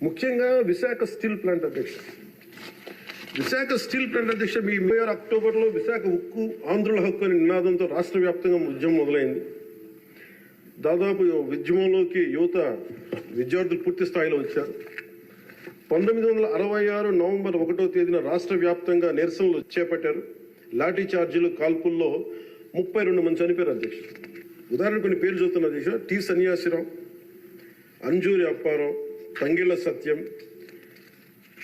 ముఖ్యంగా Visakha steel plant అధ్యక్ష, Visakha steel plant అధ్యక్ష, మీ 26 అక్టోబర్లో విశాఖ ఉక్కు ఆంధ్రుల హక్కు అనే నినాదంతో రాష్ట్ర వ్యాప్తంగా ఉద్యమం మొదలైంది. దాదాపు ఉద్యమంలోకి యువత విద్యార్థులు పూర్తి స్థాయిలో వచ్చారు. 1966 నవంబర్ 1వ తేదీన రాష్ట్ర వ్యాప్తంగా నిరసనలు చేపట్టారు. లాఠీ చార్జీలు, కాల్పుల్లో 32 మంది చనిపోయారు అధ్యక్ష. ఉదాహరణ కొన్ని పేర్లు చూస్తున్న అధ్యక్ష: టి సన్యాసిరావు, అంజూరి అప్పారావు, తంగిళ్ళ సత్యం,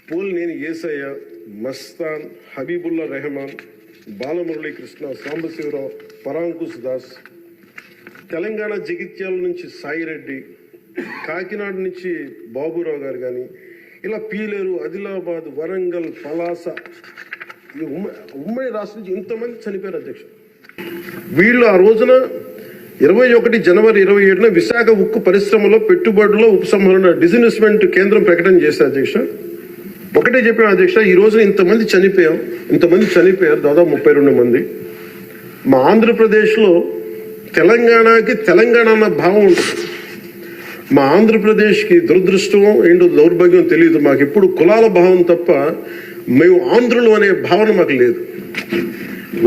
పోలినేని ఏసయ్య, మస్తాన్, హబీబుల్లా రెహమాన్, బాలమురళీకృష్ణ, సాంబశివరావు, పరాంకుశ్ దాస్. తెలంగాణ జగిత్యాల నుంచి సాయిరెడ్డి, కాకినాడ నుంచి బాబురావు గారు కానీ, ఇలా పీలేరు, ఆదిలాబాద్, వరంగల్, పలాస, ఉమ్మడి రాష్ట్రం నుంచి ఇంతమంది చనిపోయారు అధ్యక్ష. వీళ్ళు ఆ రోజున 21 జనవరి 27న విశాఖ ఉక్కు పరిశ్రమలో పెట్టుబడుల ఉపసంహరణ డిస్ఇన్వెస్ట్మెంట్ కేంద్రం ప్రకటన చేశారు అధ్యక్ష. ఒకటే చెప్పాం అధ్యక్ష, ఈ రోజున ఇంతమంది చనిపోయారు, దాదాపు 32 మంది. మా ఆంధ్రప్రదేశ్లో తెలంగాణకి తెలంగాణ అన్న భావం ఉంటుంది. మా ఆంధ్రప్రదేశ్కి దురదృష్టం ఏంటో దౌర్భాగ్యం తెలియదు. మాకు ఎప్పుడు కులాల భావం తప్ప మేము ఆంధ్రులు అనే భావన మాకు లేదు.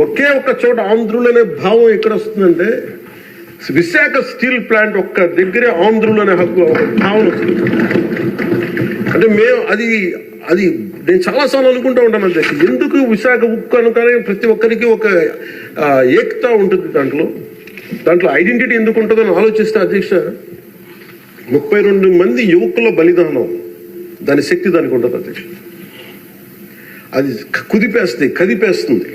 ఒకే ఒక్క చోట ఆంధ్రులు అనే భావం ఎక్కడ వస్తుందంటే విశాఖ స్టీల్ ప్లాంట్ ఒక్క దగ్గరే ఆంధ్రులు అనే హక్కు భావన వస్తుంది. అంటే మేము అది నేను చాలాసార్లు అనుకుంటూ ఉంటాను అధ్యక్ష, ఎందుకు విశాఖ ఉక్కు అనుకనే ప్రతి ఒక్కరికి ఒక ఏకత ఉంటుంది. దాంట్లో ఐడెంటిటీ ఎందుకు ఉంటుందని ఆలోచిస్తే అధ్యక్ష, 32 మంది యువకుల బలిదానం, దాని శక్తి దానికి ఉంటుంది అధ్యక్ష. అది కదిపేస్తుంది.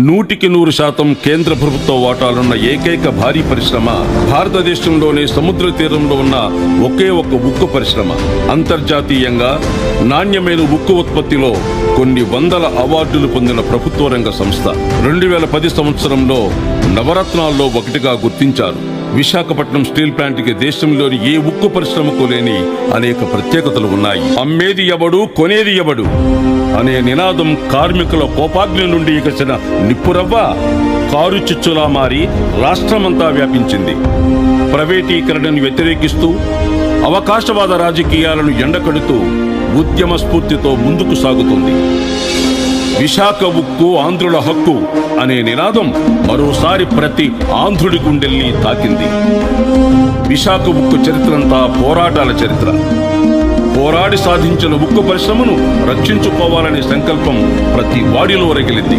నూటికి 100% కేంద్ర ప్రభుత్వ వాటాలున్న ఏకైక భారీ పరిశ్రమ భారతదేశంలోనే సముద్ర తీరంలో ఉన్న ఒకే ఒక్క ఉక్కు పరిశ్రమ. అంతర్జాతీయంగా నాణ్యమైన ఉక్కు ఉత్పత్తిలో కొన్ని వందల అవార్డులు పొందిన ప్రభుత్వ రంగ సంస్థ. 2010 సంవత్సరంలో నవరత్నాల్లో ఒకటిగా గుర్తించారు. విశాఖపట్నం స్టీల్ ప్లాంట్ కి దేశంలోని ఏ ఉక్కు పరిశ్రమకు లేని అనేక ప్రత్యేకతలు ఉన్నాయి. అమ్మేది ఎవడు, కొనేది ఎవడు అనే నినాదం కార్మికుల కోపాగ్ని నుండి ఎగసిన నిప్పురవ్వ కారు చిచ్చులా మారి రాష్ట్రమంతా వ్యాపించింది. ప్రైవేటీకరణను వ్యతిరేకిస్తూ అవకాశవాద రాజకీయాలను ఎండకడుతూ ఉద్యమ స్ఫూర్తితో ముందుకు సాగుతుంది. విశాఖ ఉక్కు ఆంధ్రుల హక్కు అనే నినాదం మరోసారి ప్రతి ఆంధ్రుడి గుండెల్ని తాకింది. విశాఖ ఉక్కు చరిత్రంతా పోరాటాల చరిత్ర. పోరాడి సాధించిన ఉక్కు పరిశ్రమను రక్షించుకోవాలనే సంకల్పం ప్రతి వాడిలో రగిలింది.